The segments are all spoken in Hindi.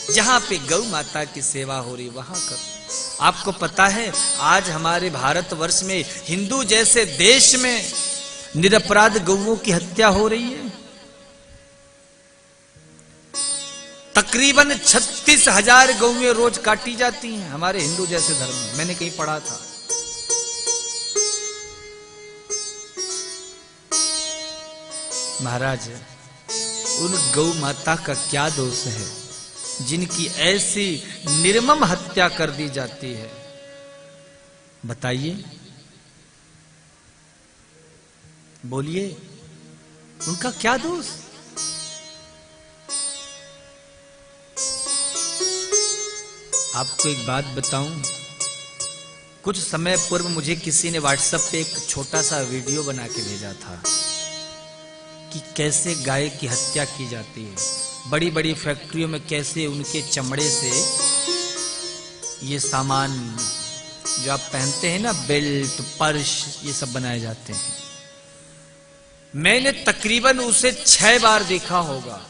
जहां पे गौ माता की सेवा हो रही वहां करो। आपको पता है आज हमारे भारतवर्ष में, हिंदू जैसे देश में निरपराध गौओं की हत्या हो रही है। तकरीबन 36,000 गौएं रोज काटी जाती हैं हमारे हिंदू जैसे धर्म में, मैंने कहीं पढ़ा था। महाराज, उन गौ माता का क्या दोष है जिनकी ऐसी निर्मम हत्या कर दी जाती है? बताइए, बोलिए, उनका क्या दोष? आपको एक बात बताऊं, कुछ समय पूर्व मुझे किसी ने व्हाट्सएप पे एक छोटा सा वीडियो बना के भेजा था कि कैसे गाय की हत्या की जाती है। बड़ी बड़ी फैक्ट्रियों में कैसे उनके चमड़े से ये सामान जो आप पहनते हैं ना, बेल्ट, पर्स, ये सब बनाए जाते हैं। मैंने तकरीबन उसे 6 बार देखा होगा,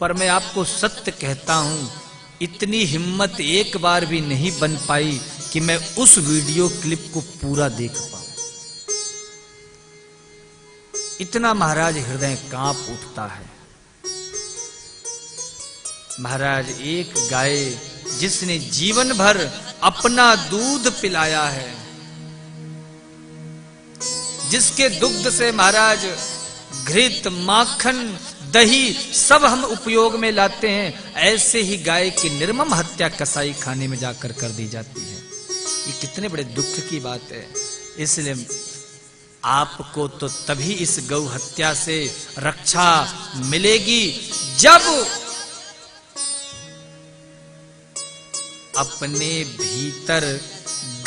पर मैं आपको सत्य कहता हूं, इतनी हिम्मत एक बार भी नहीं बन पाई कि मैं उस वीडियो क्लिप को पूरा देख पाऊं। इतना महाराज हृदय कांप उठता है। महाराज, एक गाय जिसने जीवन भर अपना दूध पिलाया है, जिसके दुग्ध से महाराज घृत, माखन, दही सब हम उपयोग में लाते हैं, ऐसे ही गाय की निर्मम हत्या कसाई खाने में जाकर कर दी जाती है। ये कितने बड़े दुख की बात है। इसलिए आपको तो तभी इस गौ हत्या से रक्षा मिलेगी जब अपने भीतर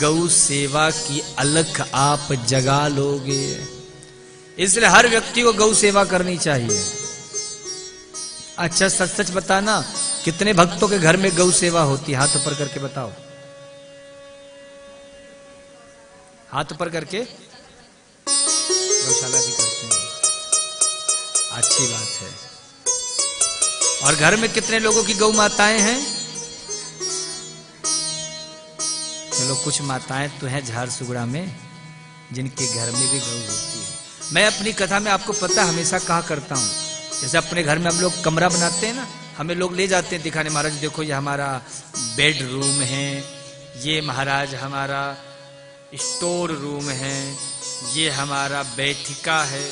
गौ सेवा की अलख आप जगा लोगे। इसलिए हर व्यक्ति को गौ सेवा करनी चाहिए। अच्छा, सच सच बताना, कितने भक्तों के घर में गौ सेवा होती है? हाथ ऊपर करके बताओ, हाथ ऊपर करके। गौशाला भी करते हैं, अच्छी बात है। और घर में कितने लोगों की गौ माताएं हैं? चलो, कुछ माताएं तो हैं झारसुगुड़ा में जिनके घर में भी गौ होती है। मैं अपनी कथा में आपको पता हमेशा कहा करता हूं, जैसे अपने घर में हम लोग कमरा बनाते हैं ना, हमें लोग ले जाते हैं दिखाने, महाराज देखो ये हमारा बेडरूम है, ये महाराज हमारा स्टोर रूम है, ये हमारा बैठिका है।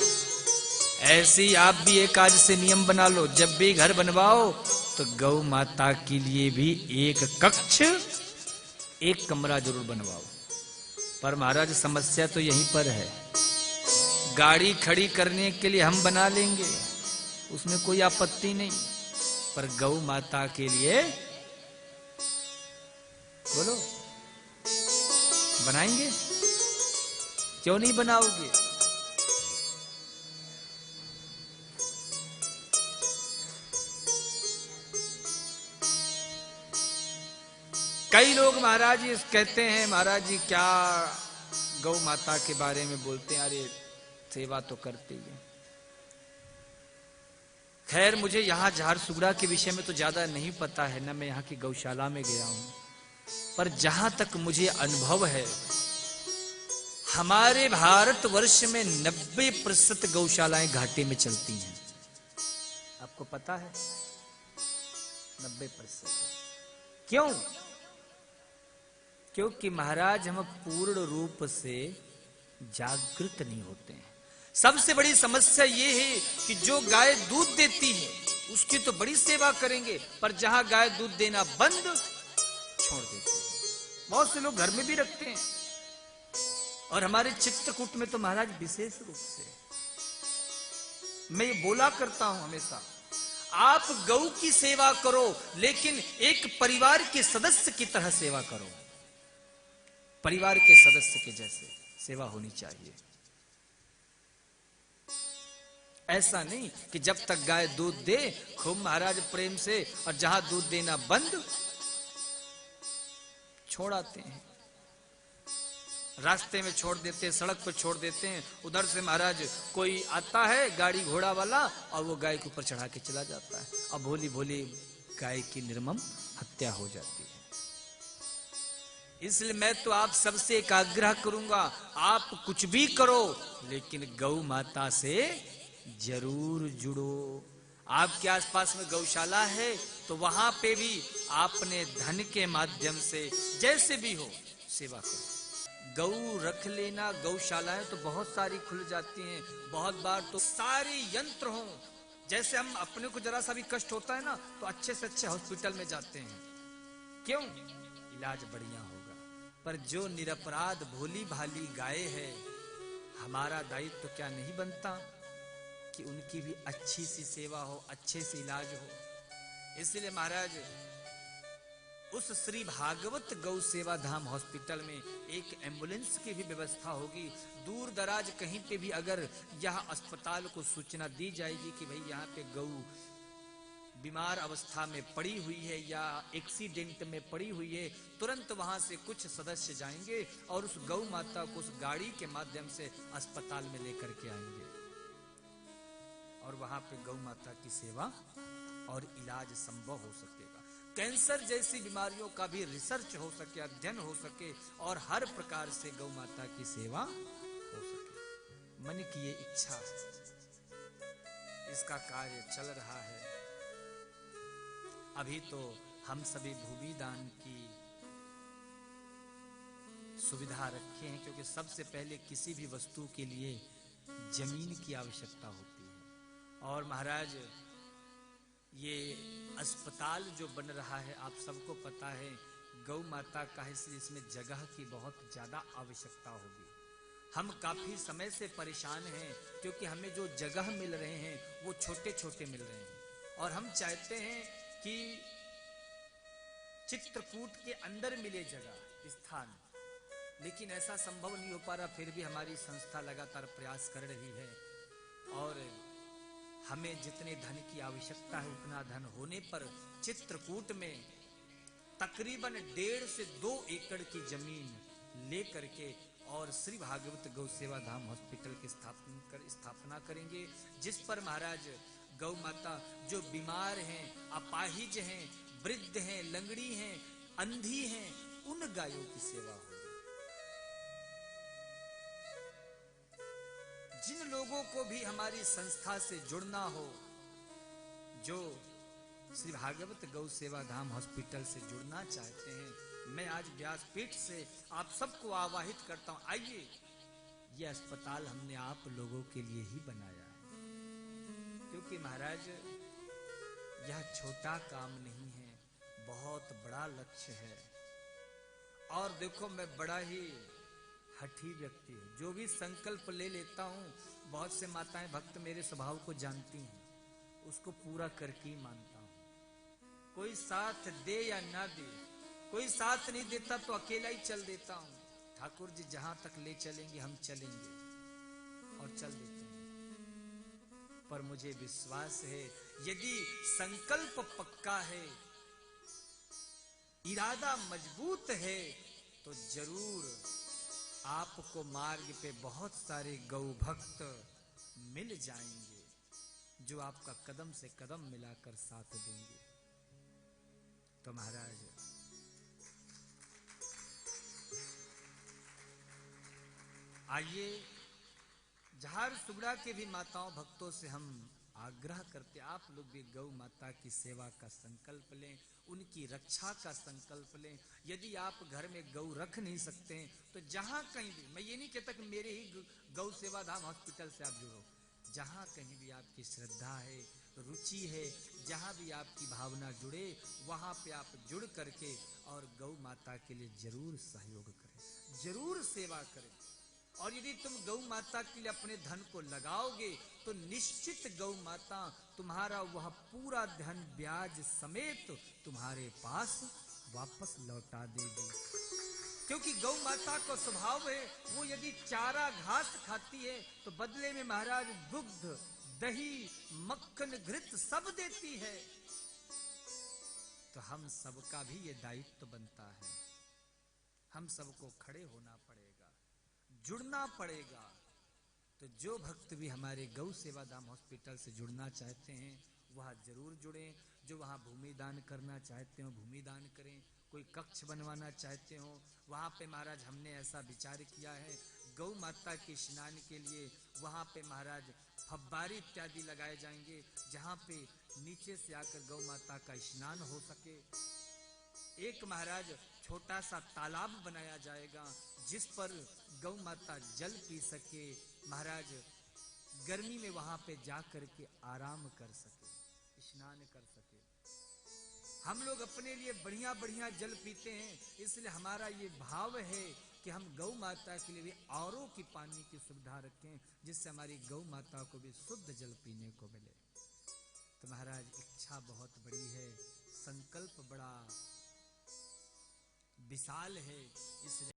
ऐसे ही आप भी एक आज से नियम बना लो, जब भी घर बनवाओ तो गौ माता के लिए भी एक कक्ष, एक कमरा जरूर बनवाओ। पर महाराज समस्या तो यहीं पर है, गाड़ी खड़ी करने के लिए हम बना लेंगे, उसमें कोई आपत्ति नहीं, पर गौ माता के लिए बोलो बनाएंगे? क्यों नहीं बनाओगे? कई लोग महाराज जी कहते हैं, महाराज जी क्या गौ माता के बारे में बोलते हैं, अरे सेवा तो करते ही है। खैर, मुझे यहाँ झारसुगड़ा के विषय में तो ज्यादा नहीं पता है, ना मैं यहाँ की गौशाला में गया हूं, पर जहां तक मुझे अनुभव है, हमारे भारतवर्ष में 90% गौशालाएं घाटे में चलती हैं। आपको पता है? 90%। क्यों? क्योंकि महाराज हम पूर्ण रूप से जागृत नहीं होते हैं। सबसे बड़ी समस्या यह है कि जो गाय दूध देती है उसकी तो बड़ी सेवा करेंगे, पर जहां गाय दूध देना बंद छोड़ देते हैं। बहुत से लोग घर में भी रखते हैं, और हमारे चित्रकूट में तो महाराज विशेष रूप से मैं ये बोला करता हूं हमेशा, आप गौ की सेवा करो, लेकिन एक परिवार के सदस्य की तरह सेवा करो। परिवार के सदस्य के जैसे सेवा होनी चाहिए। ऐसा नहीं कि जब तक गाय दूध दे खूब महाराज प्रेम से, और जहां दूध देना बंद छोड़ आते हैं, रास्ते में छोड़ देते हैं, सड़क पर छोड़ देते हैं। उधर से महाराज कोई आता है गाड़ी घोड़ा वाला, और वो गाय के ऊपर चढ़ा के चला जाता है। अब भोली भोली गाय की निर्मम हत्या हो जाती है। इसलिए मैं तो आप सबसे एक आग्रह करूंगा, आप कुछ भी करो लेकिन गौ माता से जरूर जुड़ो। आपके आसपास में गौशाला है तो वहां पे भी आपने धन के माध्यम से जैसे भी हो सेवा करो। गौ रख लेना, गौशालाएं तो बहुत सारी खुल जाती हैं। बहुत बार तो सारे यंत्र हों, जैसे हम अपने को जरा सा भी कष्ट होता है ना तो अच्छे से अच्छे हॉस्पिटल में जाते हैं। क्यों? इलाज बढ़िया होगा। पर जो निरपराध भोली भाली गाय है, हमारा दायित्व तो क्या नहीं बनता कि उनकी भी अच्छी सी सेवा हो, अच्छे से इलाज हो। इसलिए महाराज उस श्री भागवत गौ सेवा धाम हॉस्पिटल में एक एम्बुलेंस की भी व्यवस्था होगी। दूर दराज कहीं पे भी अगर यह अस्पताल को सूचना दी जाएगी कि भाई यहाँ पे गौ बीमार अवस्था में पड़ी हुई है या एक्सीडेंट में पड़ी हुई है, तुरंत वहां से कुछ सदस्य जाएंगे और उस गौ माता को उस गाड़ी के माध्यम से अस्पताल में लेकर के आएंगे और वहां पे गौ माता की सेवा और इलाज संभव हो सकेगा। कैंसर जैसी बीमारियों का भी रिसर्च हो सके, अध्ययन हो सके और हर प्रकार से गौ माता की सेवा हो सके। मन की ये इच्छा है, इसका कार्य चल रहा है। अभी तो हम सभी भूमि दान की सुविधा रखे हैं, क्योंकि सबसे पहले किसी भी वस्तु के लिए जमीन की आवश्यकता होती है। और महाराज ये अस्पताल जो बन रहा है आप सबको पता है गौ माता का है, इसलिए इसमें जगह की बहुत ज्यादा आवश्यकता होगी। हम काफी समय से परेशान हैं क्योंकि हमें जो जगह मिल रहे हैं वो छोटे छोटे मिल रहे हैं और हम चाहते हैं कि चित्रकूट के अंदर मिले जगह स्थान, लेकिन ऐसा संभव नहीं हो पा रहा। फिर भी हमारी संस्था लगातार प्रयास कर रही है और हमें जितने धन की आवश्यकता है उतना धन होने पर चित्रकूट में तकरीबन 1.5 से 2 एकड़ की जमीन ले करके और श्री भागवत गौ सेवा धाम हॉस्पिटल की स्थापना करेंगे, जिस पर महाराज गौ माता जो बीमार हैं, अपाहिज हैं, वृद्ध हैं, लंगड़ी हैं, अंधी हैं, उन गायों की सेवा होगी। जिन लोगों को भी हमारी संस्था से जुड़ना हो, जो श्री भागवत गौ सेवा धाम हॉस्पिटल से जुड़ना चाहते हैं, मैं आज व्यासपीठ से आप सबको आवाहित करता हूं, आइए। यह अस्पताल हमने आप लोगों के लिए ही बनाया है, क्योंकि महाराज यह छोटा काम नहीं है, बहुत बड़ा लक्ष्य है। और देखो मैं बड़ा ही हठी व्यक्ति हूं, जो भी संकल्प ले लेता हूं, बहुत से माताएं भक्त मेरे स्वभाव को जानती हैं, उसको पूरा करके ही मानता हूं। कोई साथ दे या ना दे, कोई साथ नहीं देता तो अकेला ही चल देता हूं। ठाकुर जी जहां तक ले चलेंगे हम चलेंगे और चल देते हैं। पर मुझे विश्वास है यदि संकल्प पक्का है, इरादा मजबूत है, तो जरूर आपको मार्ग पे बहुत सारे गौ भक्त मिल जाएंगे जो आपका कदम से कदम मिलाकर साथ देंगे। तो महाराज आइए, झारसुगड़ा के भी माताओं भक्तों से हम आग्रह करते, आप लोग भी गौ माता की सेवा का संकल्प लें, उनकी रक्षा का संकल्प लें। यदि आप घर में गौ रख नहीं सकते हैं तो जहां कहीं भी, मैं ये नहीं कहता कि मेरे ही गौ सेवा धाम हॉस्पिटल से आप जुड़ो, जहां कहीं भी आपकी श्रद्धा है, रुचि है, जहां भी आपकी भावना जुड़े, वहां पे आप जुड़ करके और गौ माता के लिए जरूर सहयोग करें, जरूर सेवा करें। और यदि तुम गौ माता के लिए अपने धन को लगाओगे तो निश्चित गौ माता तुम्हारा वह पूरा धन ब्याज समेत तुम्हारे पास वापस लौटा देगी। क्योंकि गौ माता का स्वभाव है, वो यदि चारा घास खाती है तो बदले में महाराज दुग्ध, दही, मक्खन, घृत सब देती है। तो हम सबका भी ये दायित्व बनता है, हम सबको खड़े होना पड़ेगा, जुड़ना पड़ेगा। तो जो भक्त भी हमारे गौ सेवा धाम हॉस्पिटल से जुड़ना चाहते हैं वह जरूर जुड़ें। जो वहाँ भूमि दान करना चाहते हो भूमि दान करें, कोई कक्ष बनवाना चाहते हो वहाँ पे महाराज हमने ऐसा विचार किया है, गौ माता के स्नान के लिए वहाँ पे महाराज फव्वारे इत्यादि लगाए जाएंगे, जहाँ पे नीचे से आकर गौ माता का स्नान हो सके। एक महाराज छोटा सा तालाब बनाया जाएगा जिस पर गौ माता जल पी सके, महाराज गर्मी में वहां पे जा करके आराम कर सके, स्नान कर सके। हम लोग अपने लिए बढ़िया बढ़िया जल पीते हैं, इसलिए हमारा ये भाव है कि हम गौ माता के लिए भी औरों की पानी की सुविधा रखें, जिससे हमारी गौ माता को भी शुद्ध जल पीने को मिले। तो महाराज इच्छा बहुत बड़ी है, संकल्प बड़ा विशाल है, इसलिए